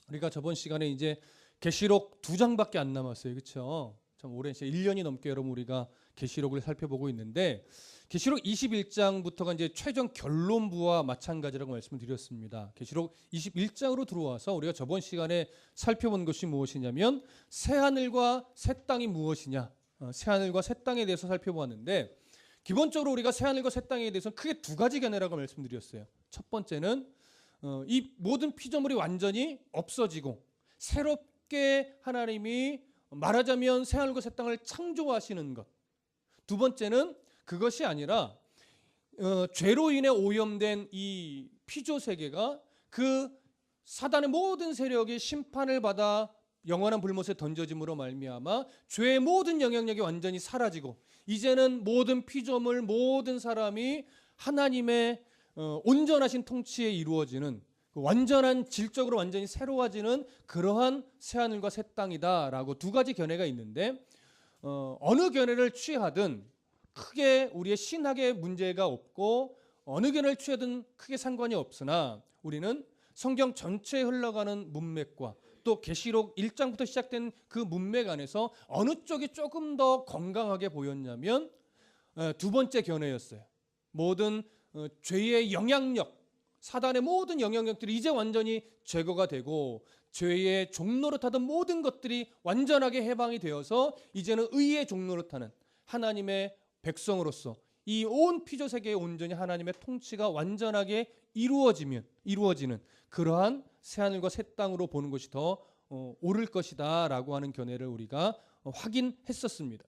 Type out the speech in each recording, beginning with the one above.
우리가 저번 시간에 이제 계시록 2장밖에 안 남았어요. 그렇죠? 참 오랜 시간 1년이 넘게 여러분 우리가 계시록을 살펴보고 있는데 계시록 21장부터가 이제 최종 결론부와 마찬가지라고 말씀을 드렸습니다. 계시록 21장으로 들어와서 우리가 저번 시간에 살펴본 것이 무엇이냐면 새 하늘과 새 땅이 무엇이냐, 새 하늘과 새 땅에 대해서 살펴보았는데 기본적으로 우리가 새 하늘과 새 땅에 대해서는 크게 두 가지 견해라고 말씀드렸어요. 첫 번째는 이 모든 피조물이 완전히 없어지고 새롭게 하나님이 말하자면 새 하늘과 새 땅을 창조하시는 것. 두 번째는 그것이 아니라 죄로 인해 오염된 이 피조 세계가 그 사단의 모든 세력이 심판을 받아 영원한 불못에 던져짐으로 말미암아 죄의 모든 영향력이 완전히 사라지고 이제는 모든 피조물 모든 사람이 하나님의 온전하신 통치에 이루어지는 완전한 질적으로 완전히 새로워지는 그러한 새하늘과 새 땅이다라고 두 가지 견해가 있는데 어느 견해를 취하든 크게 우리의 신학에 문제가 없고 어느 견해를 취하든 크게 상관이 없으나 우리는 성경 전체에 흘러가는 문맥과 또 계시록 1장부터 시작된 그 문맥 안에서 어느 쪽이 조금 더 건강하게 보였냐면 두 번째 견해였어요. 모든 죄의 영향력, 사단의 모든 영향력들이 이제 완전히 제거가 되고 죄의 종노릇하던 모든 것들이 완전하게 해방이 되어서 이제는 의의 종노릇하는 하나님의 백성으로서 이 온 피조 세계에 온전히 하나님의 통치가 완전하게 이루어지는 그러한 새하늘과 새 땅으로 보는 것이 더 옳을 것이다라고 하는 견해를 우리가 확인했었습니다.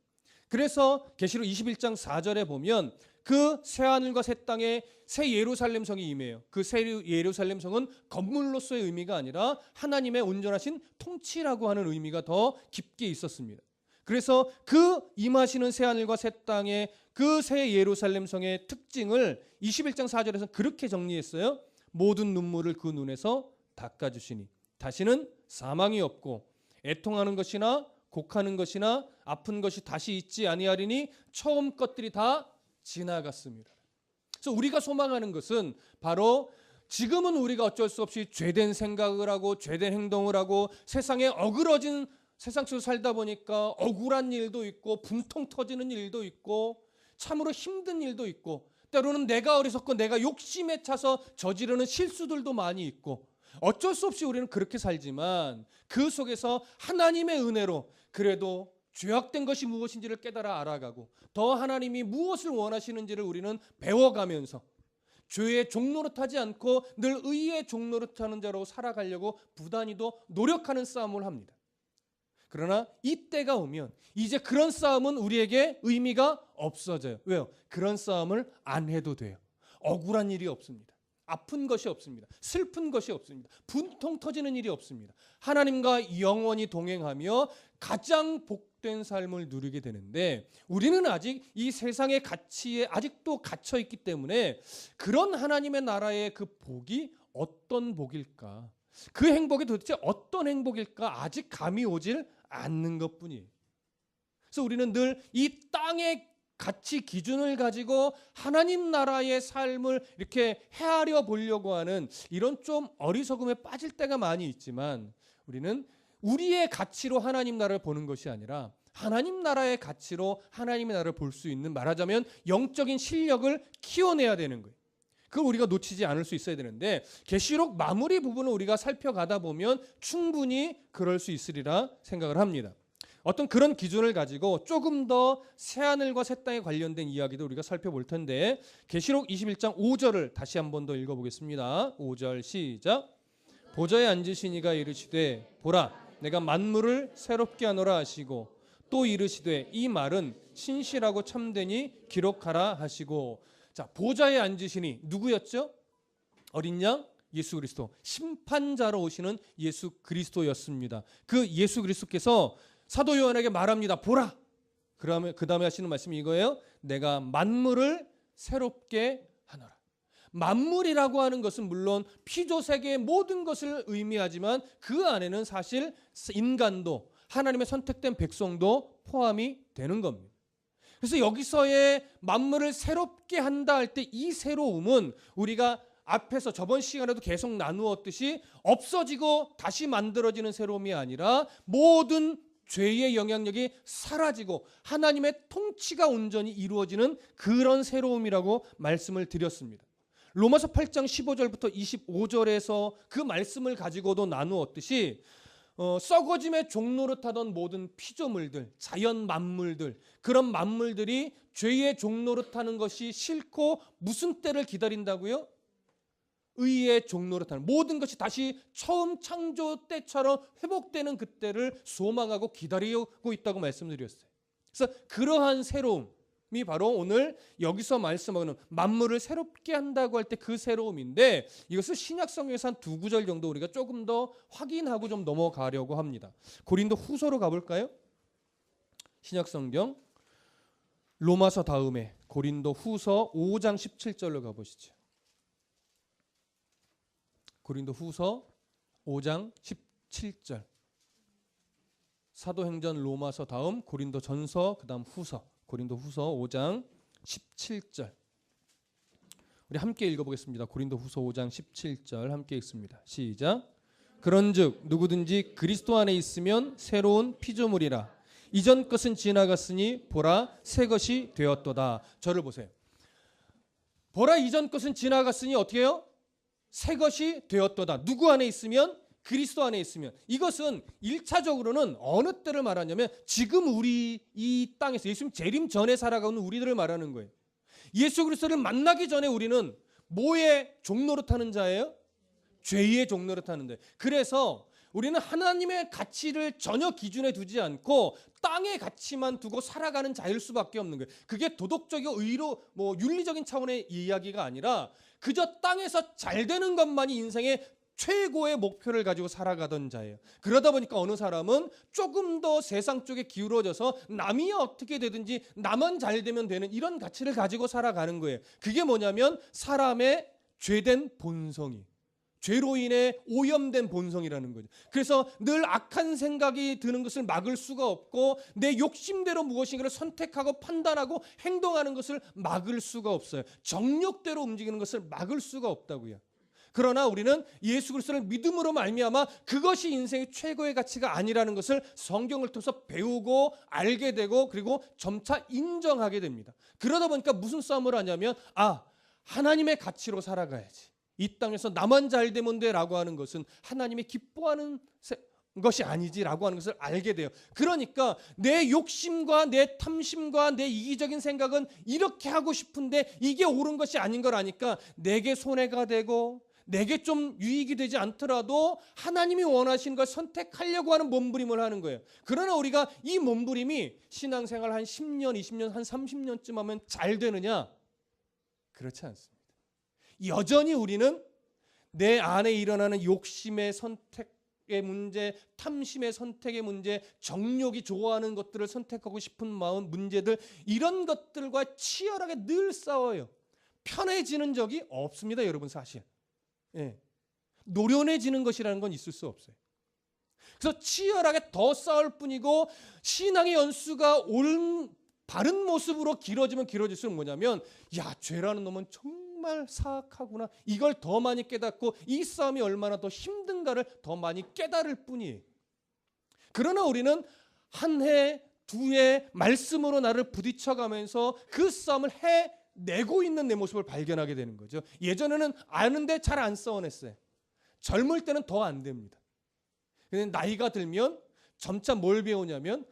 그래서 계시록 21장 4절에 보면 그 새하늘과 새 땅에 새 예루살렘 성이 임해요. 그 새 예루살렘 성은 건물로서의 의미가 아니라 하나님의 온전하신 통치라고 하는 의미가 더 깊게 있었습니다. 그래서 그 임하시는 새하늘과 새 땅의 그 새 예루살렘 성의 특징을 21장 4절에서 그렇게 정리했어요. 모든 눈물을 그 눈에서 닦아주시니 다시는 사망이 없고 애통하는 것이나 곡하는 것이나 아픈 것이 다시 있지 아니하리니 처음 것들이 다 지나갔습니다. 그래서 우리가 소망하는 것은 바로 지금은 우리가 어쩔 수 없이 죄된 생각을 하고 죄된 행동을 하고 세상에 어그러진 세상 속에서 살다 보니까 억울한 일도 있고 분통 터지는 일도 있고 참으로 힘든 일도 있고 때로는 내가 어리석고 내가 욕심에 차서 저지르는 실수들도 많이 있고 어쩔 수 없이 우리는 그렇게 살지만 그 속에서 하나님의 은혜로 그래도 죄악된 것이 무엇인지를 깨달아 알아가고 더 하나님이 무엇을 원하시는지를 우리는 배워가면서 죄의 종노릇하지 않고 늘 의의 종노릇하는 자로 살아가려고 부단히도 노력하는 싸움을 합니다. 그러나 이때가 오면 이제 그런 싸움은 우리에게 의미가 없어져요. 왜요? 그런 싸움을 안 해도 돼요. 억울한 일이 없습니다. 아픈 것이 없습니다. 슬픈 것이 없습니다. 분통 터지는 일이 없습니다. 하나님과 영원히 동행하며 가장 복된 삶을 누리게 되는데 우리는 아직 이 세상의 가치에 아직도 갇혀 있기 때문에 그런 하나님의 나라의 그 복이 어떤 복일까? 그 행복이 도대체 어떤 행복일까? 아직 감이 오질 않는 것뿐이에요. 그래서 우리는 늘 이 땅의 가치 기준을 가지고 하나님 나라의 삶을 이렇게 헤아려 보려고 하는 이런 좀 어리석음에 빠질 때가 많이 있지만 우리는 우리의 가치로 하나님 나라를 보는 것이 아니라 하나님 나라의 가치로 하나님의 나라를 볼 수 있는 말하자면 영적인 실력을 키워내야 되는 거예요. 그걸 우리가 놓치지 않을 수 있어야 되는데 계시록 마무리 부분을 우리가 살펴가다 보면 충분히 그럴 수 있으리라 생각을 합니다. 어떤 그런 기준을 가지고 조금 더 새하늘과 새 땅에 관련된 이야기도 우리가 살펴볼 텐데 계시록 21장 5절을 다시 한 번 더 읽어보겠습니다. 5절 시작. 보좌에 앉으신 이가 이르시되 보라 내가 만물을 새롭게 하노라 하시고 또 이르시되 이 말은 신실하고 참되니 기록하라 하시고 자 보좌에 앉으시니 누구였죠? 어린 양 예수 그리스도 심판자로 오시는 예수 그리스도였습니다. 그 예수 그리스도께서 사도 요한에게 말합니다. 보라. 그러면 그 다음에 하시는 말씀이 이거예요. 내가 만물을 새롭게 하노라. 만물이라고 하는 것은 물론 피조 세계의 모든 것을 의미하지만 그 안에는 사실 인간도 하나님의 선택된 백성도 포함이 되는 겁니다. 그래서 여기서의 만물을 새롭게 한다 할 때 이 새로움은 우리가 앞에서 저번 시간에도 계속 나누었듯이 없어지고 다시 만들어지는 새로움이 아니라 모든 죄의 영향력이 사라지고 하나님의 통치가 온전히 이루어지는 그런 새로움이라고 말씀을 드렸습니다. 로마서 8장 15절부터 25절에서 그 말씀을 가지고도 나누었듯이 썩어짐의 종로를 타던 모든 피조물들, 자연 만물들, 그런 만물들이 죄의 종로를 타는 것이 싫고 무슨 때를 기다린다고요? 의의 종로를 타는, 모든 것이 다시 처음 창조 때처럼 회복되는 그때를 소망하고 기다리고 있다고 말씀드렸어요. 그래서 그러한 새로움이 바로 오늘 여기서 말씀하는 만물을 새롭게 한다고 할 때 그 새로움인데, 이것을 신약 성경에서 한 2구절 정도 우리가 조금 더 확인하고 좀 넘어가려고 합니다. 고린도 후서로 가볼까요? 신약 성경 로마서 다음에 고린도 후서 5장 17절로 가보시죠. 고린도 후서 5장 17절. 사도행전 로마서 다음 고린도 전서 그다음 후서. 고린도 후서 5장 17절. 우리 함께 읽어보겠습니다. 고린도 후서 5장 17절 함께 읽습니다. 시작. 그런즉 누구든지 그리스도 안에 있으면 새로운 피조물이라. 이전 것은 지나갔으니 보라 새 것이 되었도다. 저를 보세요. 보라 이전 것은 지나갔으니 어떻게 해요? 새 것이 되었도다. 누구 안에 있으면? 그리스도 안에 있으면. 이것은 1차적으로는 어느 때를 말하냐면 지금 우리 이 땅에서 예수님 재림 전에 살아가는 우리들을 말하는 거예요. 예수 그리스도를 만나기 전에 우리는 뭐의 종로로 타는 자예요? 죄의 종로로 타는 자예요. 그래서 우리는 하나님의 가치를 전혀 기준에 두지 않고 땅의 가치만 두고 살아가는 자일 수밖에 없는 거예요. 그게 도덕적이고 의로 윤리적인 차원의 이야기가 아니라 그저 땅에서 잘 되는 것만이 인생의 최고의 목표를 가지고 살아가던 자예요. 그러다 보니까 어느 사람은 조금 더 세상 쪽에 기울어져서 남이 어떻게 되든지 나만 잘 되면 되는 이런 가치를 가지고 살아가는 거예요. 그게 뭐냐면 사람의 죄된 본성이, 죄로 인해 오염된 본성이라는 거죠. 그래서 늘 악한 생각이 드는 것을 막을 수가 없고 내 욕심대로 무엇인가를 선택하고 판단하고 행동하는 것을 막을 수가 없어요. 정욕대로 움직이는 것을 막을 수가 없다고요. 그러나 우리는 예수 그리스도를 믿음으로 말미암아 그것이 인생의 최고의 가치가 아니라는 것을 성경을 통해서 배우고 알게 되고 그리고 점차 인정하게 됩니다. 그러다 보니까 무슨 싸움을 하냐면 하나님의 가치로 살아가야지. 이 땅에서 나만 잘 되면 돼라고 하는 것은 하나님이 기뻐하는 것이 아니지라고 하는 것을 알게 돼요. 그러니까 내 욕심과 내 탐심과 내 이기적인 생각은 이렇게 하고 싶은데 이게 옳은 것이 아닌 걸 아니까 내게 손해가 되고 내게 좀 유익이 되지 않더라도 하나님이 원하시는 걸 선택하려고 하는 몸부림을 하는 거예요. 그러나 우리가 이 몸부림이 신앙생활 한 10년, 20년, 한 30년쯤 하면 잘 되느냐? 그렇지 않습니다. 여전히 우리는 내 안에 일어나는 욕심의 선택의 문제, 탐심의 선택의 문제, 정욕이 좋아하는 것들을 선택하고 싶은 마음, 문제들, 이런 것들과 치열하게 늘 싸워요. 편해지는 적이 없습니다, 여러분. 사실 노련해지는 것이라는 건 있을 수 없어요. 그래서 치열하게 더 싸울 뿐이고 신앙의 연수가 바른 모습으로 길어지면 길어질수록 뭐냐면 죄라는 놈은 정말 사악하구나, 이걸 더 많이 깨닫고 이 싸움이 얼마나 더 힘든가를 더 많이 깨달을 뿐이에요. 그러나 우리는 한 해, 두 해 말씀으로 나를 부딪혀가면서 그 싸움을 해내고 있는 내 모습을 발견하게 되는 거죠. 예전에는 아는데 잘 안 싸워냈어요. 젊을 때는 더 안 됩니다. 근데 나이가 들면 점차 뭘 배우냐면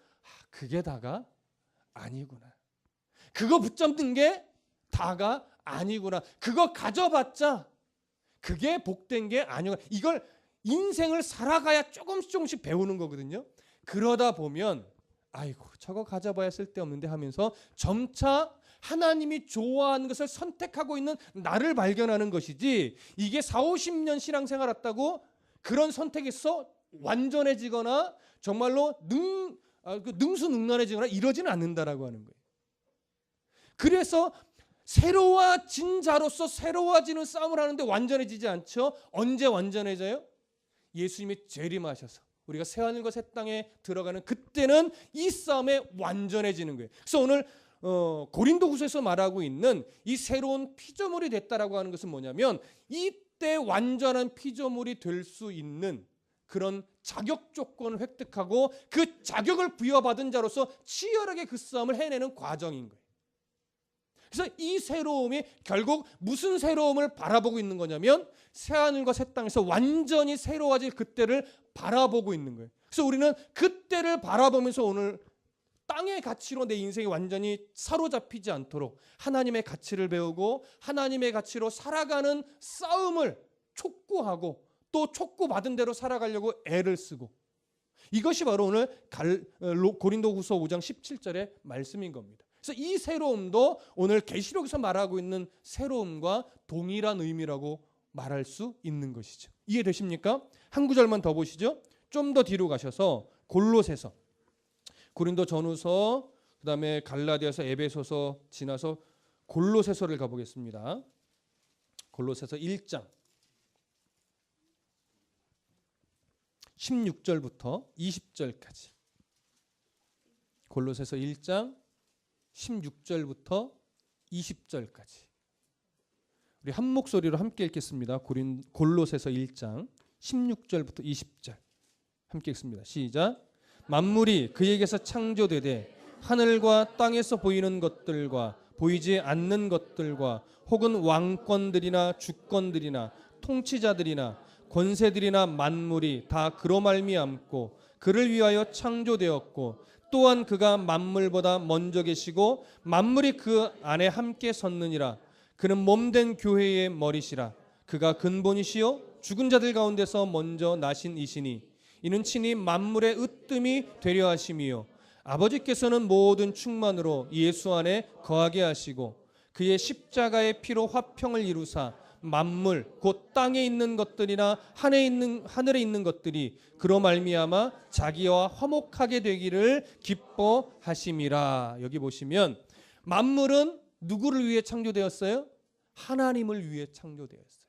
그게 다가 아니구나. 그거 붙잡는 게 다가 아니구나. 그거 가져봤자 그게 복된 게 아니구나. 이걸 인생을 살아가야 조금씩 배우는 거거든요. 그러다 보면 아이고 저거 가져봐야 쓸데없는데 하면서 점차 하나님이 좋아하는 것을 선택하고 있는 나를 발견하는 것이지, 이게 40-50년 신앙생활 했다고 그런 선택에서 완전해지거나 정말로 능수능란해지거나 이러지는 않는다라고 하는 거예요. 그래서 새로워진 자로서 새로워지는 싸움을 하는데 완전해지지 않죠. 언제 완전해져요? 예수님이 재림하셔서 우리가 새하늘과 새 땅에 들어가는 그때는 이 싸움에 완전해지는 거예요. 그래서 오늘 고린도후서에서 말하고 있는 이 새로운 피조물이 됐다라고 하는 것은 뭐냐면 이때 완전한 피조물이 될 수 있는 그런 자격 조건을 획득하고 그 자격을 부여받은 자로서 치열하게 그 싸움을 해내는 과정인 거예요. 그래서 이 새로움이 결국 무슨 새로움을 바라보고 있는 거냐면 새하늘과 새 땅에서 완전히 새로워질 그때를 바라보고 있는 거예요. 그래서 우리는 그때를 바라보면서 오늘 땅의 가치로 내 인생이 완전히 사로잡히지 않도록 하나님의 가치를 배우고 하나님의 가치로 살아가는 싸움을 촉구하고 또 촉구받은 대로 살아가려고 애를 쓰고, 이것이 바로 오늘 고린도후서 5장 17절의 말씀인 겁니다. 그래서 이 새로움도 오늘 계시록에서 말하고 있는 새로움과 동일한 의미라고 말할 수 있는 것이죠. 이해되십니까? 한 구절만 더 보시죠. 좀 더 뒤로 가셔서 골로새서, 고린도 전후서, 그다음에 갈라디아서, 에베소서 지나서 골로새서를 가보겠습니다. 골로새서 1장 16절부터 20절까지. 골로새서 1장 16절부터 20절까지. 우리 한 목소리로 함께 읽겠습니다. 골로새서 1장 16절부터 20절 함께 읽습니다. 시작. 만물이 그에게서 창조되되 하늘과 땅에서 보이는 것들과 보이지 않는 것들과 혹은 왕권들이나 주권들이나 통치자들이나 권세들이나 만물이 다 그로 말미암고 그를 위하여 창조되었고 또한 그가 만물보다 먼저 계시고 만물이 그 안에 함께 섰느니라. 그는 몸된 교회의 머리시라. 그가 근본이시요 죽은 자들 가운데서 먼저 나신 이시니 이는 친히 만물의 으뜸이 되려 하심이요 아버지께서는 모든 충만으로 예수 안에 거하게 하시고 그의 십자가의 피로 화평을 이루사 만물 곧 땅에 있는 것들이나 하늘에 있는 것들이 그로 말미암아 자기와 화목하게 되기를 기뻐하심이라. 여기 보시면 만물은 누구를 위해 창조되었어요? 하나님을 위해 창조되었어요.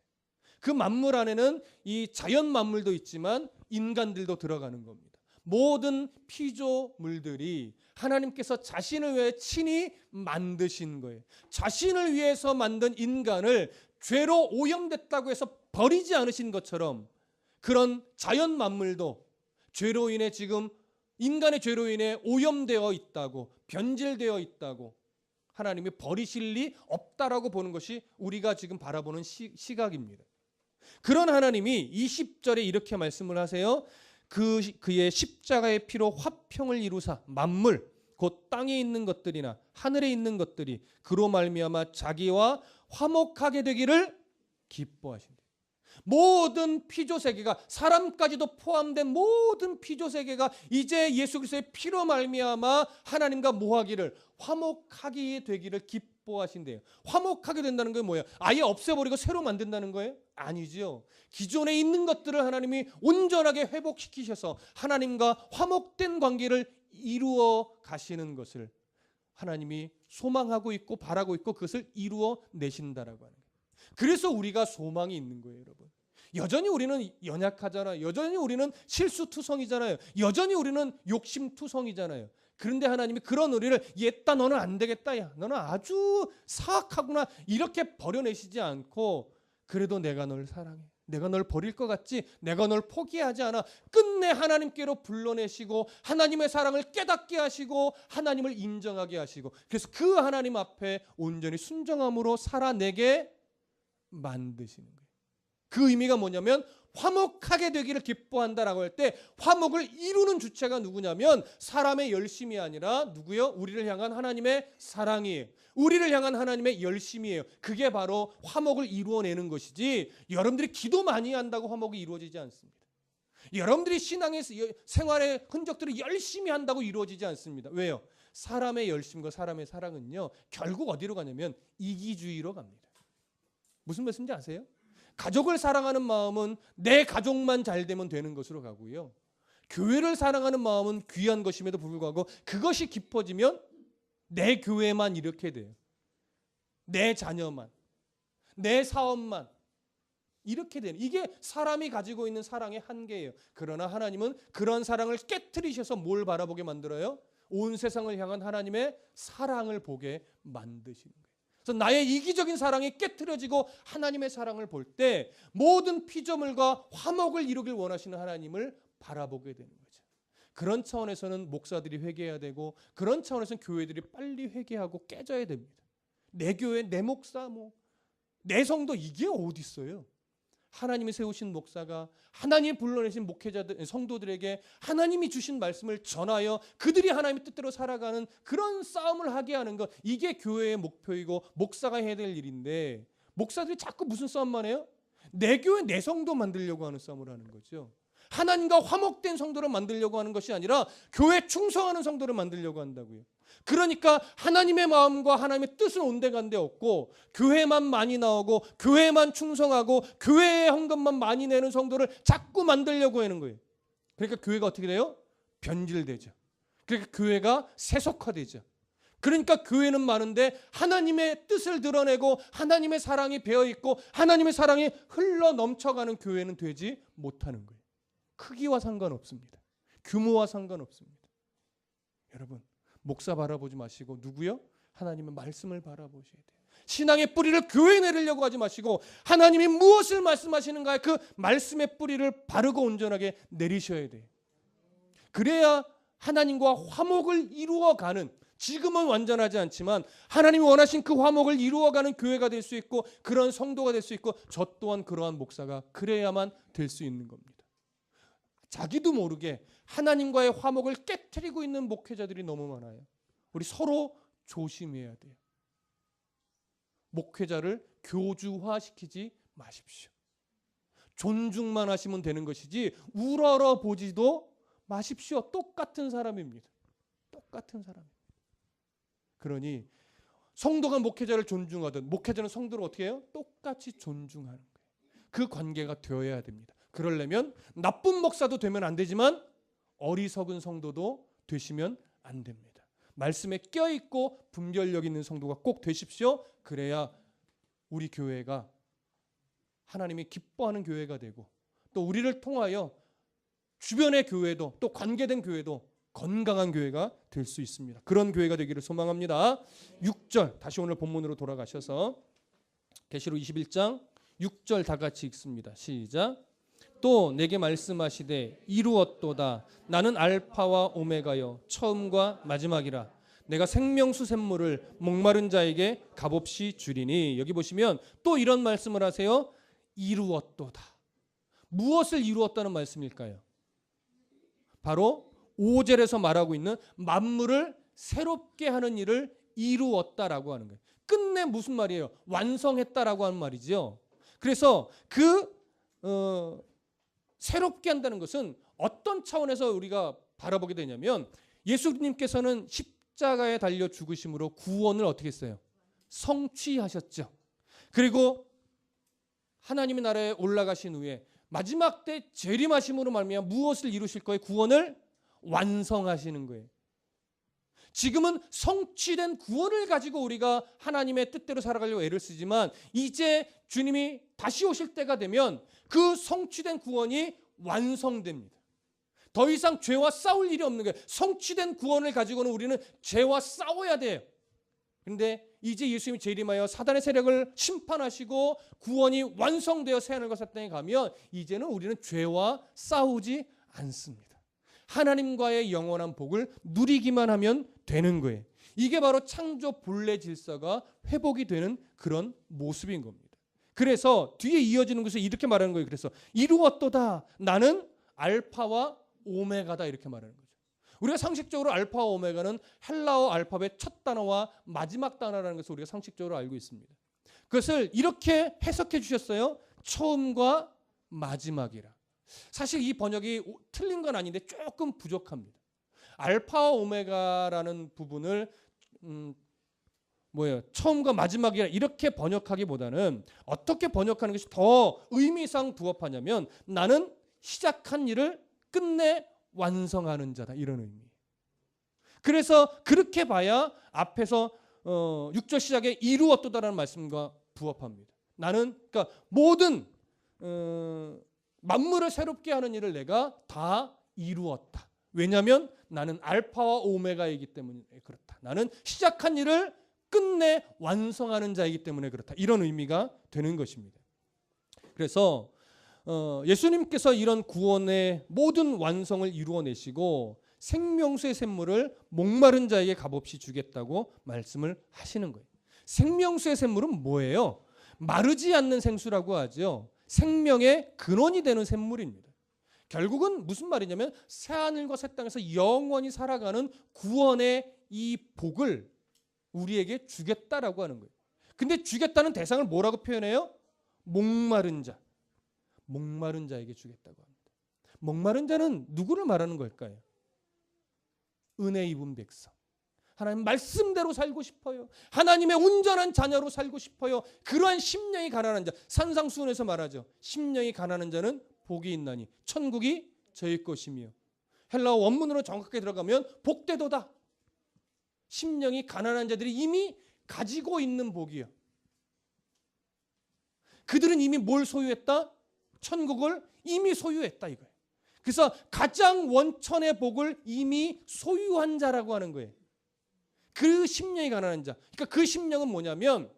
그 만물 안에는 이 자연 만물도 있지만 인간들도 들어가는 겁니다. 모든 피조물들이 하나님께서 자신을 위해 친히 만드신 거예요. 자신을 위해서 만든 인간을 죄로 오염됐다고 해서 버리지 않으신 것처럼 그런 자연 만물도 죄로 인해 지금 인간의 죄로 인해 오염되어 있다고, 변질되어 있다고 하나님이 버리실 리 없다라고 보는 것이 우리가 지금 바라보는 시각입니다. 그런 하나님이 20절에 이렇게 말씀을 하세요. 그의 십자가의 피로 화평을 이루사 만물 곧 땅에 있는 것들이나 하늘에 있는 것들이 그로 말미암아 자기와 화목하게 되기를 기뻐하신다. 모든 피조세계가 사람까지도 포함된 모든 피조세계가 이제 예수 그리스도의 피로 말미암아 하나님과 뭐하기를 화목하게 되기를 기뻐하신대요. 화목하게 된다는 게 뭐예요? 아예 없애버리고 새로 만든다는 거예요? 아니죠. 기존에 있는 것들을 하나님이 온전하게 회복시키셔서 하나님과 화목된 관계를 이루어 가시는 것을 하나님이 소망하고 있고 바라고 있고 그것을 이루어 내신다라고 하는 거예요. 그래서 우리가 소망이 있는 거예요, 여러분. 여전히 우리는 연약하잖아요. 여전히 우리는 실수투성이잖아요. 여전히 우리는 욕심투성이잖아요. 그런데 하나님이 그런 우리를 얘따 너는 안 되겠다, 야 너는 아주 사악하구나 이렇게 버려내시지 않고 그래도 내가 널 사랑해. 내가 널 버릴 것 같지? 내가 널 포기하지 않아. 끝내 하나님께로 불러내시고 하나님의 사랑을 깨닫게 하시고 하나님을 인정하게 하시고 그래서 그 하나님 앞에 온전히 순종함으로 살아내게 만드시는 거예요. 그 의미가 뭐냐면 화목하게 되기를 기뻐한다라고 할 때 화목을 이루는 주체가 누구냐면 사람의 열심이 아니라 누구요? 우리를 향한 하나님의 사랑이에요. 우리를 향한 하나님의 열심이에요. 그게 바로 화목을 이루어내는 것이지 여러분들이 기도 많이 한다고 화목이 이루어지지 않습니다. 여러분들이 신앙의 생활의 흔적들을 열심히 한다고 이루어지지 않습니다. 왜요? 사람의 열심과 사람의 사랑은요 결국 어디로 가냐면 이기주의로 갑니다. 무슨 말씀인지 아세요? 가족을 사랑하는 마음은 내 가족만 잘 되면 되는 것으로 가고요. 교회를 사랑하는 마음은 귀한 것임에도 불구하고 그것이 깊어지면 내 교회만 이렇게 돼요. 내 자녀만, 내 사업만 이렇게 되는 이게 사람이 가지고 있는 사랑의 한계예요. 그러나 하나님은 그런 사랑을 깨트리셔서 뭘 바라보게 만들어요? 온 세상을 향한 하나님의 사랑을 보게 만드시는 거예요. 그래서 나의 이기적인 사랑이 깨트려지고 하나님의 사랑을 볼 때 모든 피조물과 화목을 이루길 원하시는 하나님을 바라보게 되는 거죠. 그런 차원에서는 목사들이 회개해야 되고, 그런 차원에서는 교회들이 빨리 회개하고 깨져야 됩니다. 내 교회, 내 목사, 내 성도, 이게 어디 있어요? 하나님이 세우신 목사가 하나님이 불러내신 목회자들, 성도들에게 하나님이 주신 말씀을 전하여 그들이 하나님의 뜻대로 살아가는 그런 싸움을 하게 하는 것, 이게 교회의 목표이고 목사가 해야 될 일인데, 목사들이 자꾸 무슨 싸움만 해요? 내 교회, 내 성도 만들려고 하는 싸움을 하는 거죠. 하나님과 화목된 성도를 만들려고 하는 것이 아니라 교회에 충성하는 성도를 만들려고 한다고요. 그러니까 하나님의 마음과 하나님의 뜻은 온데간데 없고, 교회만 많이 나오고 교회만 충성하고 교회의 헌금만 많이 내는 성도를 자꾸 만들려고 하는 거예요. 그러니까 교회가 어떻게 돼요? 변질되죠. 그러니까 교회가 세속화되죠. 그러니까 교회는 많은데 하나님의 뜻을 드러내고 하나님의 사랑이 배어있고 하나님의 사랑이 흘러 넘쳐가는 교회는 되지 못하는 거예요. 크기와 상관없습니다. 규모와 상관없습니다. 여러분, 목사 바라보지 마시고 누구요? 하나님의 말씀을 바라보셔야 돼요. 신앙의 뿌리를 교회에 내리려고 하지 마시고 하나님이 무엇을 말씀하시는가, 그 말씀의 뿌리를 바르고 온전하게 내리셔야 돼요. 그래야 하나님과 화목을 이루어가는, 지금은 완전하지 않지만 하나님이 원하신 그 화목을 이루어가는 교회가 될 수 있고, 그런 성도가 될 수 있고, 저 또한 그러한 목사가 그래야만 될 수 있는 겁니다. 자기도 모르게 하나님과의 화목을 깨트리고 있는 목회자들이 너무 많아요. 우리 서로 조심해야 돼요. 목회자를 교주화시키지 마십시오. 존중만 하시면 되는 것이지 우러러 보지도 마십시오. 똑같은 사람입니다. 똑같은 사람입니다. 그러니 성도가 목회자를 존중하든 목회자는 성도를 어떻게 해요? 똑같이 존중하는 거예요. 그 관계가 되어야 됩니다. 그러려면 나쁜 목사도 되면 안 되지만 어리석은 성도도 되시면 안 됩니다. 말씀에 껴있고 분별력 있는 성도가 꼭 되십시오. 그래야 우리 교회가 하나님이 기뻐하는 교회가 되고, 또 우리를 통하여 주변의 교회도, 또 관계된 교회도 건강한 교회가 될 수 있습니다. 그런 교회가 되기를 소망합니다. 6절, 다시 오늘 본문으로 돌아가셔서 계시록 21장 6절 다 같이 읽습니다. 시작. 또 내게 말씀하시되 이루었도다. 나는 알파와 오메가여 처음과 마지막이라. 내가 생명수 샘물을 목마른 자에게 값없이 주리니. 여기 보시면 또 이런 말씀을 하세요. 이루었도다. 무엇을 이루었다는 말씀일까요? 바로 5절에서 말하고 있는 만물을 새롭게 하는 일을 이루었다라고 하는 거예요. 끝내 무슨 말이에요? 완성했다라고 하는 말이죠. 그래서 새롭게 한다는 것은 어떤 차원에서 우리가 바라보게 되냐면, 예수님께서는 십자가에 달려 죽으심으로 구원을 어떻게 했어요? 성취하셨죠. 그리고 하나님의 나라에 올라가신 후에 마지막 때 재림하심으로 말미암아 무엇을 이루실 거예요? 구원을 완성하시는 거예요. 지금은 성취된 구원을 가지고 우리가 하나님의 뜻대로 살아가려고 애를 쓰지만, 이제 주님이 다시 오실 때가 되면 그 성취된 구원이 완성됩니다. 더 이상 죄와 싸울 일이 없는 거예요. 성취된 구원을 가지고는 우리는 죄와 싸워야 돼요. 그런데 이제 예수님이 재림하여 사단의 세력을 심판하시고 구원이 완성되어 새하늘과 새 땅에 가면 이제는 우리는 죄와 싸우지 않습니다. 하나님과의 영원한 복을 누리기만 하면 되는 거예요. 이게 바로 창조 본래 질서가 회복이 되는 그런 모습인 겁니다. 그래서 뒤에 이어지는 것을 이렇게 말하는 거예요. 그래서 이루었도다. 나는 알파와 오메가다. 이렇게 말하는 거죠. 우리가 상식적으로 알파와 오메가는 헬라어 알파벳 첫 단어와 마지막 단어라는 것을 우리가 상식적으로 알고 있습니다. 그것을 이렇게 해석해 주셨어요. 처음과 마지막이라. 사실 이 번역이 틀린 건 아닌데 조금 부족합니다. 알파와 오메가라는 부분을 처음과 마지막이라 이렇게 번역하기보다는 어떻게 번역하는 것이 더 의미상 부합하냐면, 나는 시작한 일을 끝내 완성하는 자다, 이런 의미. 그래서 그렇게 봐야 앞에서 6절 시작에 이루었도다라는 말씀과 부합합니다. 나는 그러니까 모든 만물을 새롭게 하는 일을 내가 다 이루었다. 왜냐하면 나는 알파와 오메가이기 때문에 그렇다. 나는 시작한 일을 끝내 완성하는 자이기 때문에 그렇다. 이런 의미가 되는 것입니다. 그래서 예수님께서 이런 구원의 모든 완성을 이루어내시고 생명수의 샘물을 목마른 자에게 값없이 주겠다고 말씀을 하시는 거예요. 생명수의 샘물은 뭐예요? 마르지 않는 생수라고 하죠. 생명의 근원이 되는 샘물입니다. 결국은 무슨 말이냐면 새하늘과 새 땅에서 영원히 살아가는 구원의 이 복을 우리에게 주겠다라고 하는 거예요. 근데 주겠다는 대상을 뭐라고 표현해요? 목마른 자. 목마른 자에게 주겠다고 합니다. 목마른 자는 누구를 말하는 걸까요? 은혜 입은 백성. 하나님 말씀대로 살고 싶어요. 하나님의 온전한 자녀로 살고 싶어요. 그러한 심령이 가난한 자. 산상수훈에서 말하죠. 심령이 가난한 자는 복이 있나니 천국이 저희 것이며. 헬라어 원문으로 정확하게 들어가면 복되도다. 심령이 가난한 자들이 이미 가지고 있는 복이요. 그들은 이미 뭘 소유했다? 천국을 이미 소유했다 이거예요. 그래서 가장 원천의 복을 이미 소유한 자라고 하는 거예요. 그 심령이 가난한 자. 그러니까 그 심령은 뭐냐면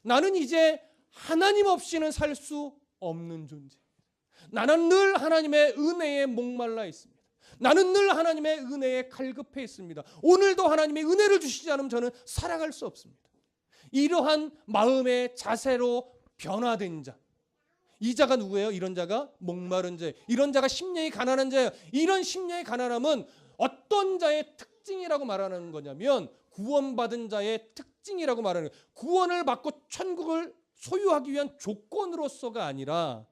나는 이제 하나님 없이는 살 수 없는 존재. 나는 늘 하나님의 은혜에 목말라 있습니다. 나는 늘 하나님의 은혜에 갈급해 있습니다. 오늘도 하나님의 은혜를 주시지 않으면 저는 살아갈 수 없습니다. 이러한 마음의 자세로 변화된 자. 이 자가 누구예요? 이런 자가 목마른 자예요. 이런 자가 심령이 가난한 자예요. 이런 심령이 가난함은 어떤 자의 특징이라고 말하는 거냐면 구원받은 자의 특징이라고 말하는 거예요. 구원을 받고 천국을 소유하기 위한 조건으로서가 아니라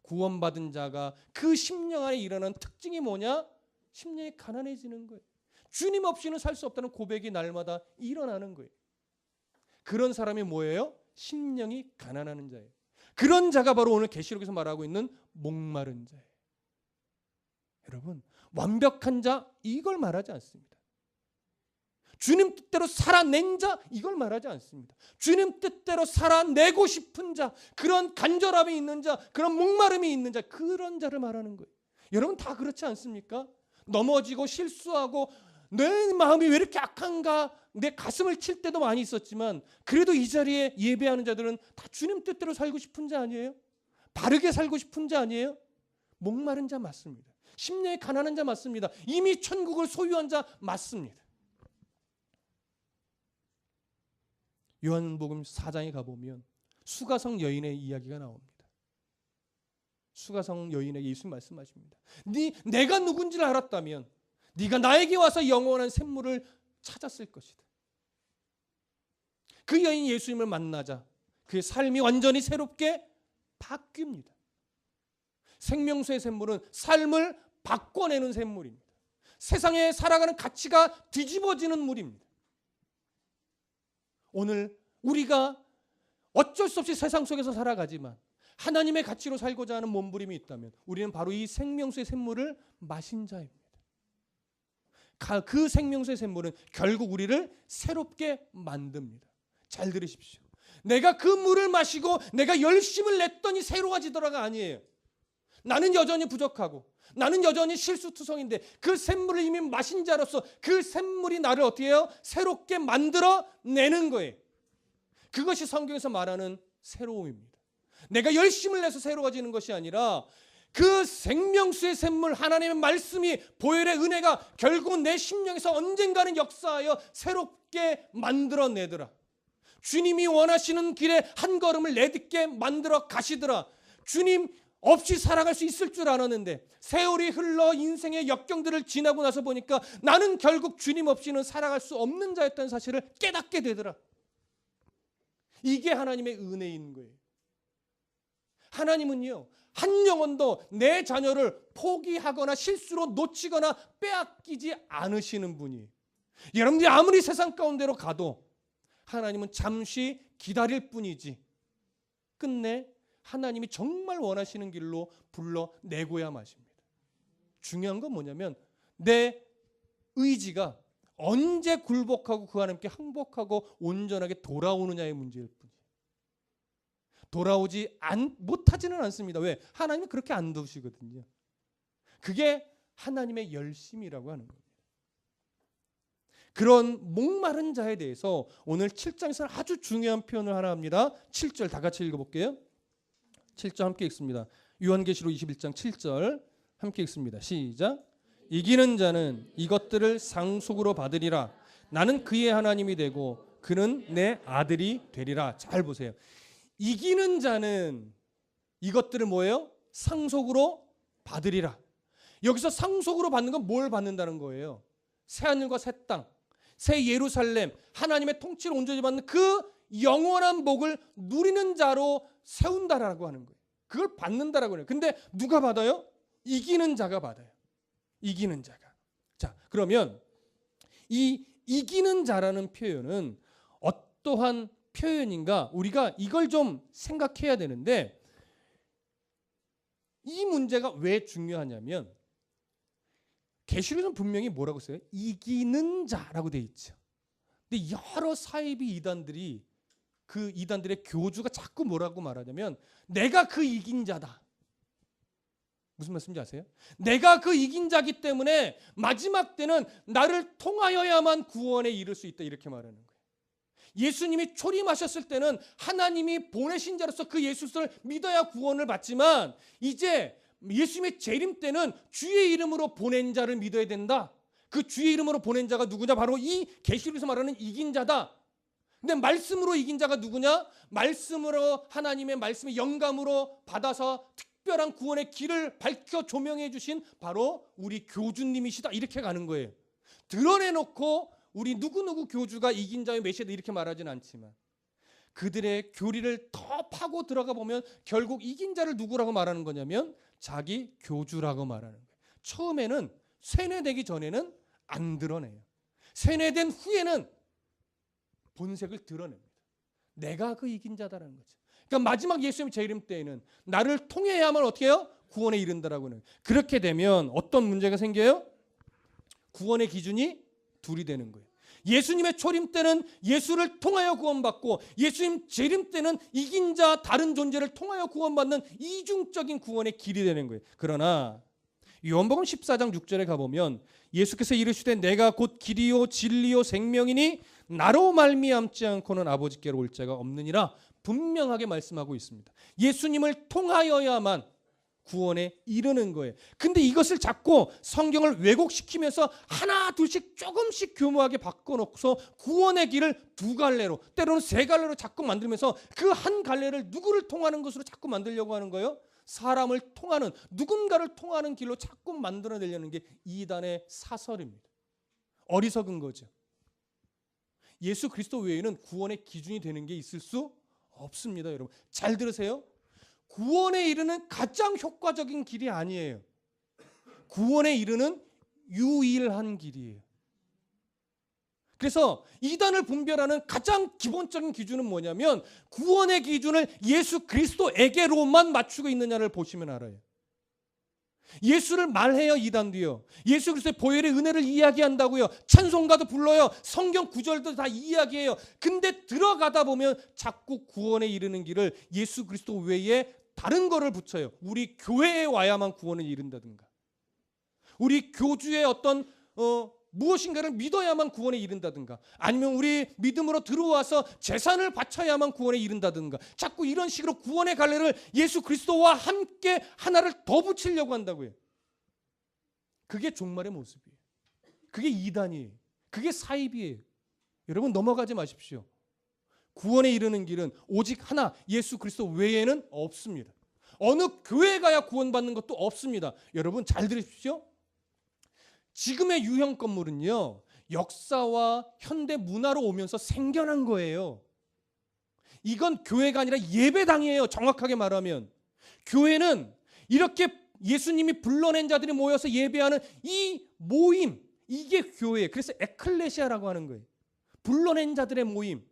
구원받은 자가 그 심령 안에 일어나는 특징이 뭐냐? 심령이 가난해지는 거예요. 주님 없이는 살 수 없다는 고백이 날마다 일어나는 거예요. 그런 사람이 뭐예요? 심령이 가난한 자예요. 그런 자가 바로 오늘 계시록에서 말하고 있는 목마른 자예요. 여러분, 완벽한 자 이걸 말하지 않습니다. 주님 뜻대로 살아낸 자 이걸 말하지 않습니다. 주님 뜻대로 살아내고 싶은 자, 그런 간절함이 있는 자, 그런 목마름이 있는 자, 그런 자를 말하는 거예요. 여러분 다 그렇지 않습니까? 넘어지고 실수하고 내 마음이 왜 이렇게 악한가, 내 가슴을 칠 때도 많이 있었지만 그래도 이 자리에 예배하는 자들은 다 주님 뜻대로 살고 싶은 자 아니에요? 바르게 살고 싶은 자 아니에요? 목마른 자 맞습니다. 심령이 가난한 자 맞습니다. 이미 천국을 소유한 자 맞습니다. 요한복음 4장에 가보면 수가성 여인의 이야기가 나옵니다. 수가성 여인에게 예수님 말씀하십니다. 내가 누군지를 알았다면 네가 나에게 와서 영원한 샘물을 찾았을 것이다. 그 여인이 예수님을 만나자 그의 삶이 완전히 새롭게 바뀝니다. 생명수의 샘물은 삶을 바꿔내는 샘물입니다. 세상에 살아가는 가치가 뒤집어지는 물입니다. 오늘 우리가 어쩔 수 없이 세상 속에서 살아가지만 하나님의 가치로 살고자 하는 몸부림이 있다면 우리는 바로 이 생명수의 샘물을 마신 자입니다. 그 생명수의 샘물은 결국 우리를 새롭게 만듭니다. 잘 들으십시오. 내가 그 물을 마시고 내가 열심을 냈더니 새로워지더라가 아니에요. 나는 여전히 부족하고 나는 여전히 실수투성인데 그 샘물을 이미 마신 자로서 그 샘물이 나를 어떻게 해요? 새롭게 만들어내는 거예요. 그것이 성경에서 말하는 새로움입니다. 내가 열심을 내서 새로워지는 것이 아니라 그 생명수의 샘물 하나님의 말씀이 보혈의 은혜가 결국은 내 심령에서 언젠가는 역사하여 새롭게 만들어내더라. 주님이 원하시는 길에 한 걸음을 내딛게 만들어 가시더라. 주님 없이 살아갈 수 있을 줄 알았는데 세월이 흘러 인생의 역경들을 지나고 나서 보니까 나는 결국 주님 없이는 살아갈 수 없는 자였다는 사실을 깨닫게 되더라. 이게 하나님의 은혜인 거예요. 하나님은요, 한 영혼도 내 자녀를 포기하거나 실수로 놓치거나 빼앗기지 않으시는 분이에요. 여러분들이 아무리 세상 가운데로 가도 하나님은 잠시 기다릴 뿐이지 끝내 하나님이 정말 원하시는 길로 불러내고야 마십니다. 중요한 건 뭐냐면 내 의지가 언제 굴복하고 그 하나님께 항복하고 온전하게 돌아오느냐의 문제일 뿐이에요. 돌아오지 못하지는 않습니다. 왜? 하나님은 그렇게 안 두시거든요. 그게 하나님의 열심이라고 하는 겁니다. 그런 목마른 자에 대해서 오늘 7장에서는 아주 중요한 표현을 하나 합니다. 7절 다 같이 읽어볼게요. 7절 함께 읽습니다. 요한계시록 21장 7절 함께 읽습니다. 시작. 이기는 자는 이것들을 상속으로 받으리라. 나는 그의 하나님이 되고 그는 내 아들이 되리라. 잘 보세요. 이기는 자는 이것들을 뭐예요? 상속으로 받으리라. 여기서 상속으로 받는 건 뭘 받는다는 거예요? 새하늘과 새 땅, 새 예루살렘, 하나님의 통치를 온전히 받는 그 영원한 복을 누리는 자로 세운다라고 하는 거예요. 그걸 받는다라고 해요. 근데 누가 받아요? 이기는 자가 받아요. 이기는 자가. 자, 그러면 이 이기는 자라는 표현은 어떠한 표현인가? 우리가 이걸 좀 생각해야 되는데, 이 문제가 왜 중요하냐면 계시록에서는 분명히 뭐라고 써요? 이기는 자라고 돼 있죠. 근데 여러 사이비 이단들이 그 이단들의 교주가 자꾸 뭐라고 말하냐면 내가 그 이긴 자다. 무슨 말씀인지 아세요? 내가 그 이긴 자기 때문에 마지막 때는 나를 통하여야만 구원에 이를 수 있다, 이렇게 말하는 거예요. 예수님이 초림하셨을 때는 하나님이 보내신 자로서 그 예수를 믿어야 구원을 받지만 이제 예수님의 재림 때는 주의 이름으로 보낸 자를 믿어야 된다. 그 주의 이름으로 보낸 자가 누구냐? 바로 이 계시록에서 말하는 이긴 자다. 근데 말씀으로 이긴 자가 누구냐? 말씀으로, 하나님의 말씀의 영감으로 받아서 특별한 구원의 길을 밝혀 조명해 주신 바로 우리 교주님이시다, 이렇게 가는 거예요. 드러내놓고 우리 누구누구 교주가 이긴 자의 메시아다 이렇게 말하지는 않지만 그들의 교리를 더 파고 들어가 보면 결국 이긴 자를 누구라고 말하는 거냐면 자기 교주라고 말하는 거예요. 처음에는 세뇌되기 전에는 안 드러내요. 세뇌된 후에는 본색을 드러냅니다. 내가 그 이긴 자다라는 거죠. 그러니까 마지막 예수님의 재림 때에는 나를 통해야만 어떻게 해요? 구원에 이른다라고 하는. 그렇게 되면 어떤 문제가 생겨요? 구원의 기준이 둘이 되는 거예요. 예수님의 초림 때는 예수를 통하여 구원받고 예수님 재림 때는 이긴 자 다른 존재를 통하여 구원받는 이중적인 구원의 길이 되는 거예요. 그러나 요한복음 14장 6절에 가보면 예수께서 이르시되 내가 곧 길이요 진리요 생명이니 나로 말미암지 않고는 아버지께로 올 자가 없느니라 분명하게 말씀하고 있습니다. 예수님을 통하여야만 구원에 이르는 거예요. 근데 이것을 자꾸 성경을 왜곡시키면서 하나 둘씩 조금씩 교묘하게 바꿔놓고서 구원의 길을 두 갈래로, 때로는 세 갈래로 자꾸 만들면서 그 한 갈래를 누구를 통하는 것으로 자꾸 만들려고 하는 거예요. 사람을 통하는, 누군가를 통하는 길로 자꾸 만들어내려는 게 이단의 사설입니다. 어리석은 거죠. 예수 그리스도 외에는 구원의 기준이 되는 게 있을 수 없습니다. 여러분 잘 들으세요. 구원에 이르는 가장 효과적인 길이 아니에요. 구원에 이르는 유일한 길이에요. 그래서 이단을 분별하는 가장 기본적인 기준은 뭐냐면 구원의 기준을 예수 그리스도에게로만 맞추고 있느냐를 보시면 알아요. 예수를 말해요, 이단도요. 예수 그리스도의 보혈의 은혜를 이야기한다고요. 찬송가도 불러요. 성경 구절도 다 이야기해요. 근데 들어가다 보면 자꾸 구원에 이르는 길을 예수 그리스도 외에 다른 거를 붙여요. 우리 교회에 와야만 구원을 이룬다든가, 우리 교주의 어떤 무엇인가를 믿어야만 구원에 이른다든가, 아니면 우리 믿음으로 들어와서 재산을 바쳐야만 구원에 이른다든가, 자꾸 이런 식으로 구원의 갈래를 예수 그리스도와 함께 하나를 더 붙이려고 한다고요. 그게 종말의 모습이에요. 그게 이단이에요. 그게 사입이에요. 여러분 넘어가지 마십시오. 구원에 이르는 길은 오직 하나, 예수 그리스도 외에는 없습니다. 어느 교회 가야 구원받는 것도 없습니다. 여러분 잘 들으십시오. 지금의 유형 건물은요, 역사와 현대 문화로 오면서 생겨난 거예요. 이건 교회가 아니라 예배당이에요. 정확하게 말하면 교회는 이렇게 예수님이 불러낸 자들이 모여서 예배하는 이 모임, 이게 교회. 그래서 에클레시아라고 하는 거예요. 불러낸 자들의 모임.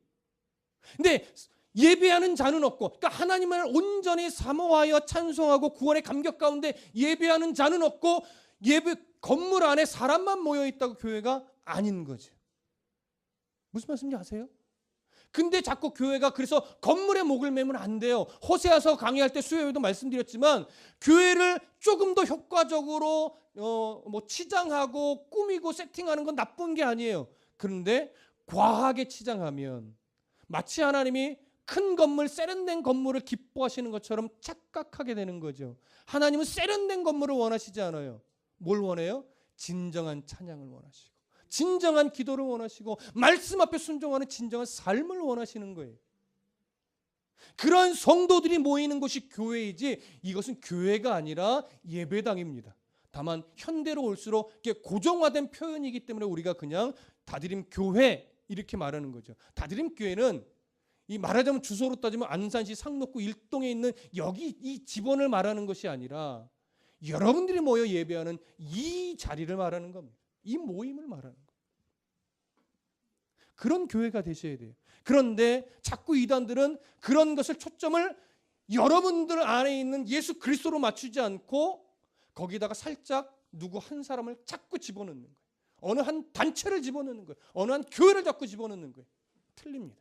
근데 예배하는 자는 없고, 그러니까 하나님을 온전히 사모하여 찬송하고 구원의 감격 가운데 예배하는 자는 없고, 예배 건물 안에 사람만 모여 있다고 교회가 아닌 거죠. 무슨 말씀인지 아세요? 근데 자꾸 교회가 그래서 건물에 목을 매면 안 돼요. 호세아서 강의할 때 수요일도 말씀드렸지만 교회를 조금 더 효과적으로 치장하고 꾸미고 세팅하는 건 나쁜 게 아니에요. 그런데 과하게 치장하면 마치 하나님이 큰 건물, 세련된 건물을 기뻐하시는 것처럼 착각하게 되는 거죠. 하나님은 세련된 건물을 원하시지 않아요. 뭘 원해요? 진정한 찬양을 원하시고, 진정한 기도를 원하시고, 말씀 앞에 순종하는 진정한 삶을 원하시는 거예요. 그런 성도들이 모이는 곳이 교회이지, 이것은 교회가 아니라 예배당입니다. 다만 현대로 올수록 이게 고정화된 표현이기 때문에 우리가 그냥 다드림 교회 이렇게 말하는 거죠. 다드림 교회는 이 말하자면 주소로 따지면 안산시 상록구 일동에 있는 여기 이 집원을 말하는 것이 아니라 여러분들이 모여 예배하는 이 자리를 말하는 겁니다. 이 모임을 말하는 거예요. 그런 교회가 되셔야 돼요. 그런데 자꾸 이단들은 그런 것을 초점을 여러분들 안에 있는 예수 그리스도로 맞추지 않고 거기다가 살짝 누구 한 사람을 자꾸 집어넣는 거예요. 어느 한 단체를 집어넣는 거예요. 어느 한 교회를 자꾸 집어넣는 거예요. 틀립니다.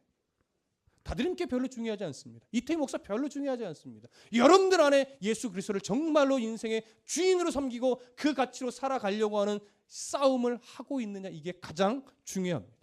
다드림께 별로 중요하지 않습니다. 이태희 목사 별로 중요하지 않습니다. 여러분들 안에 예수 그리스도를 정말로 인생의 주인으로 섬기고 그 가치로 살아가려고 하는 싸움을 하고 있느냐, 이게 가장 중요합니다.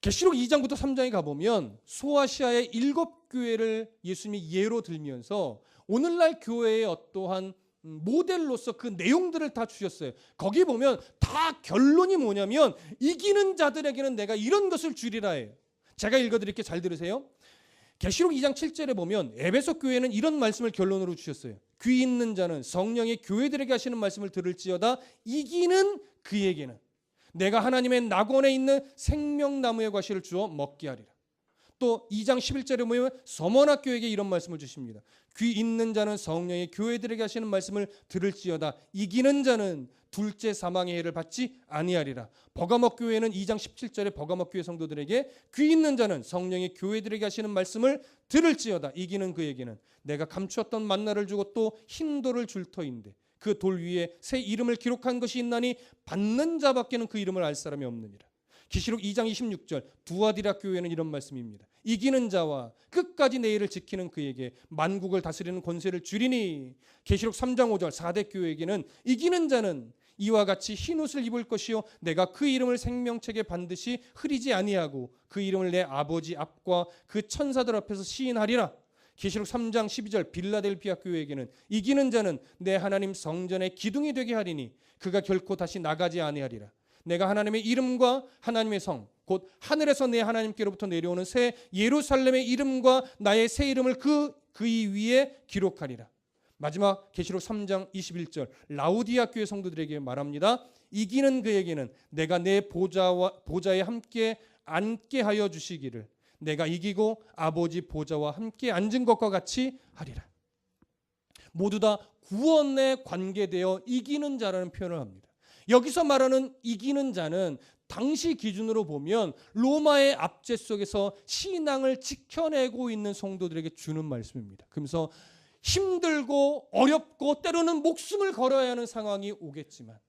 계시록 2장부터 3장에 가보면 소아시아의 7교회를 예수님이 예로 들면서 오늘날 교회의 어떠한 모델로서 그 내용들을 다 주셨어요. 거기 보면 다 결론이 뭐냐면 이기는 자들에게는 내가 이런 것을 주리라 해요. 제가 읽어드릴게요. 잘 들으세요. 계시록 2장 7절에 보면 에베소 교회는 이런 말씀을 결론으로 주셨어요. 귀 있는 자는 성령의 교회들에게 하시는 말씀을 들을지어다. 이기는 그에게는 내가 하나님의 낙원에 있는 생명나무의 과실을 주어 먹게 하리라. 또 2장 11절에 보면 서머나 교회에게 이런 말씀을 주십니다. 귀 있는 자는 성령의 교회들에게 하시는 말씀을 들을지어다. 이기는 자는 둘째 사망의 해를 받지 아니하리라. 버가목 교회는 2장 17절에 버가목 교회 성도들에게 귀 있는 자는 성령의 교회들에게 하시는 말씀을 들을지어다. 이기는 그에게는 내가 감추었던 만나를 주고 또 흰 돌을 줄 터인데 그 돌 위에 새 이름을 기록한 것이 있나니 받는 자밖에는 그 이름을 알 사람이 없느니라. 계시록 2장 26절 두아디라 교회는 이런 말씀입니다. 이기는 자와 끝까지 내 일을 지키는 그에게 만국을 다스리는 권세를 주리니. 계시록 3장 5절 사대 교회에게는 이기는 자는 이와 같이 흰 옷을 입을 것이요 내가 그 이름을 생명책에 반드시 흐리지 아니하고 그 이름을 내 아버지 앞과 그 천사들 앞에서 시인하리라. 계시록 3장 12절 빌라델피아 교회에게는 이기는 자는 내 하나님 성전의 기둥이 되게 하리니 그가 결코 다시 나가지 아니하리라. 내가 하나님의 이름과 하나님의 성 곧 하늘에서 내 하나님께로부터 내려오는 새 예루살렘의 이름과 나의 새 이름을 그의 위에 기록하리라. 마지막 계시록 3장 21절 라우디아 교회 성도들에게 말합니다. 이기는 그에게는 내가 내 보좌에 함께 앉게 하여 주시기를 내가 이기고 아버지 보좌와 함께 앉은 것과 같이 하리라. 모두 다 구원에 관계되어 이기는 자라는 표현을 합니다. 여기서 말하는 이기는 자는 당시 기준으로 보면 로마의 압제 속에서 신앙을 지켜내고 있는 성도들에게 주는 말씀입니다. 그러면서 힘들고 어렵고 때로는 목숨을 걸어야 하는 상황이 오겠지만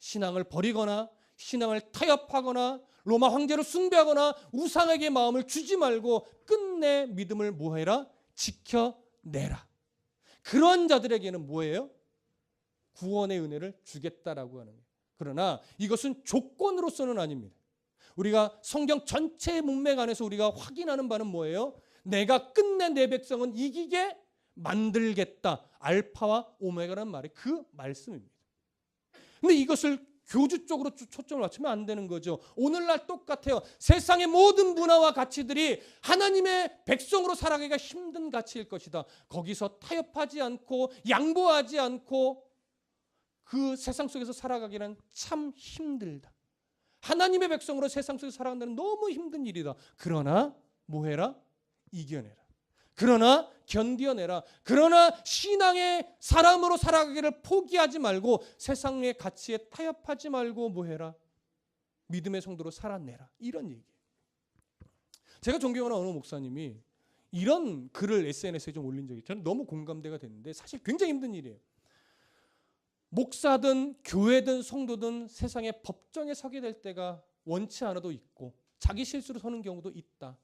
신앙을 버리거나 신앙을 타협하거나 로마 황제로 숭배하거나 우상에게 마음을 주지 말고 끝내 믿음을 뭐해라? 지켜내라. 그런 자들에게는 뭐예요? 구원의 은혜를 주겠다라고 하는 거예요. 그러나 이것은 조건으로서는 아닙니다. 우리가 성경 전체의 문맥 안에서 우리가 확인하는 바는 뭐예요? 내가 끝내 내 백성은 이기게 만들겠다. 알파와 오메가라는 말이 그 말씀입니다. 근데 이것을 교주 쪽으로 초점을 맞추면 안 되는 거죠. 오늘날 똑같아요. 세상의 모든 문화와 가치들이 하나님의 백성으로 살아가기가 힘든 가치일 것이다. 거기서 타협하지 않고 양보하지 않고 그 세상 속에서 살아가기는 참 힘들다. 하나님의 백성으로 세상 속에서 살아간다는 너무 힘든 일이다. 그러나 뭐해라? 이겨내라. 그러나 견뎌내라. 그러나 신앙의 사람으로 살아가기를 포기하지 말고 세상의 가치에 타협하지 말고 뭐해라? 믿음의 성도로 살아내라. 이런 얘기예요. 제가 존경하는 어느 목사님이 이런 글을 SNS에 좀 올린 적이 있어요. 저는 너무 공감대가 됐는데 사실 굉장히 힘든 일이에요. 목사든 교회든 성도든 세상의 법정에 서게 될 때가 원치 않아도 있고 자기 실수로 서는 경우도 있다.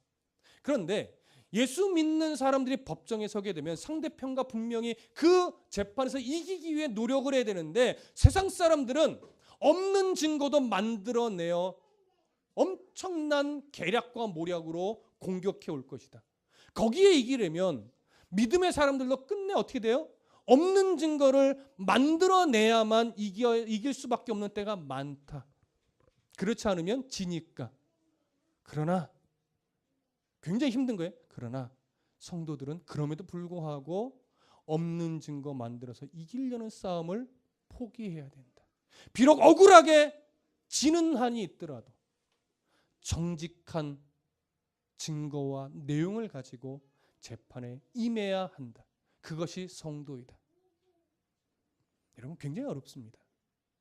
그런데 예수 믿는 사람들이 법정에 서게 되면 상대편과 분명히 그 재판에서 이기기 위해 노력을 해야 되는데 세상 사람들은 없는 증거도 만들어내어 엄청난 계략과 모략으로 공격해 올 것이다. 거기에 이기려면 믿음의 사람들도 끝내 어떻게 돼요? 없는 증거를 만들어내야만 이길 수밖에 없는 때가 많다. 그렇지 않으면 지니까. 그러나 굉장히 힘든 거예요. 그러나 성도들은 그럼에도 불구하고 없는 증거 만들어서 이기려는 싸움을 포기해야 된다. 비록 억울하게 지는 한이 있더라도 정직한 증거와 내용을 가지고 재판에 임해야 한다. 그것이 성도이다. 여러분 굉장히 어렵습니다.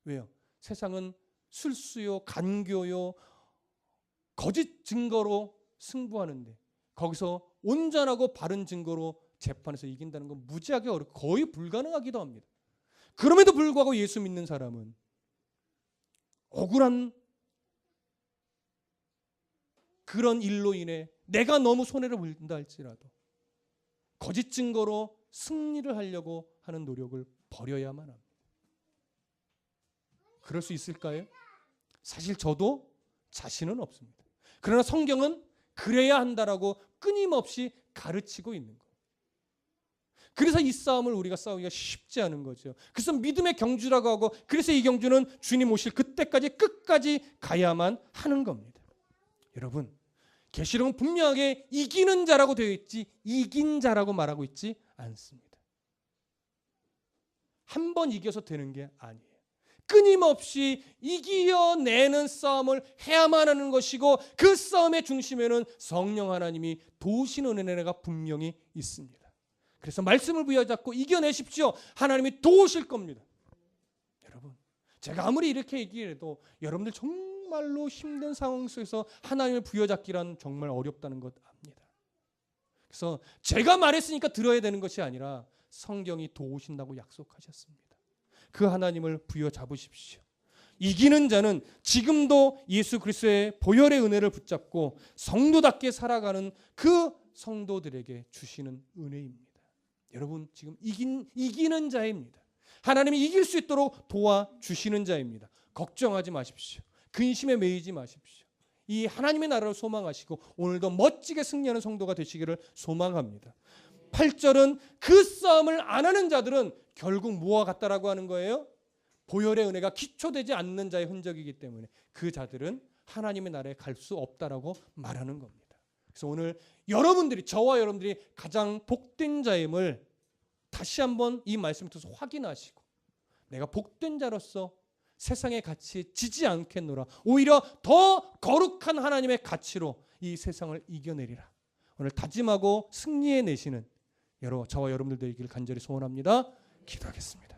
왜요? 세상은 술수요, 간교요, 거짓 증거로 승부하는데 거기서 온전하고 바른 증거로 재판에서 이긴다는 건 무지하게 어렵고 거의 불가능하기도 합니다. 그럼에도 불구하고 예수 믿는 사람은 억울한 그런 일로 인해 내가 너무 손해를 본다 할지라도 거짓 증거로 승리를 하려고 하는 노력을 버려야만 합니다. 그럴 수 있을까요? 사실 저도 자신은 없습니다. 그러나 성경은 그래야 한다라고 끊임없이 가르치고 있는 거예요. 그래서 이 싸움을 우리가 싸우기가 쉽지 않은 거죠. 그래서 믿음의 경주라고 하고 그래서 이 경주는 주님 오실 그때까지 끝까지 가야만 하는 겁니다. 여러분 계시록은 분명하게 이기는 자라고 되어 있지 이긴 자라고 말하고 있지 않습니다. 한 번 이겨서 되는 게 아니에요. 끊임없이 이겨내는 싸움을 해야만 하는 것이고 그 싸움의 중심에는 성령 하나님이 도우시는 은혜가 분명히 있습니다. 그래서 말씀을 부여잡고 이겨내십시오. 하나님이 도우실 겁니다. 여러분 제가 아무리 이렇게 얘기해도 여러분들 정말로 힘든 상황 속에서 하나님을 부여잡기란 정말 어렵다는 것 압니다. 그래서 제가 말했으니까 들어야 되는 것이 아니라 성경이 도우신다고 약속하셨습니다. 그 하나님을 부여잡으십시오. 이기는 자는 지금도 예수 그리스도의 보혈의 은혜를 붙잡고 성도답게 살아가는 그 성도들에게 주시는 은혜입니다. 여러분 지금 이기는 자입니다. 하나님이 이길 수 있도록 도와주시는 자입니다. 걱정하지 마십시오. 근심에 매이지 마십시오. 이 하나님의 나라를 소망하시고 오늘도 멋지게 승리하는 성도가 되시기를 소망합니다. 8절은 그 싸움을 안 하는 자들은 결국 뭐와 같다라고 하는 거예요? 보혈의 은혜가 기초되지 않는 자의 흔적이기 때문에 그 자들은 하나님의 나라에 갈 수 없다라고 말하는 겁니다. 그래서 오늘 여러분들이 저와 여러분들이 가장 복된 자임을 다시 한번 이 말씀을 통해서 확인하시고 내가 복된 자로서 세상의 가치에 지지 않겠노라. 오히려 더 거룩한 하나님의 가치로 이 세상을 이겨내리라. 오늘 다짐하고 승리해내시는 저와 여러분들 되기를 간절히 소원합니다. 기도하겠습니다.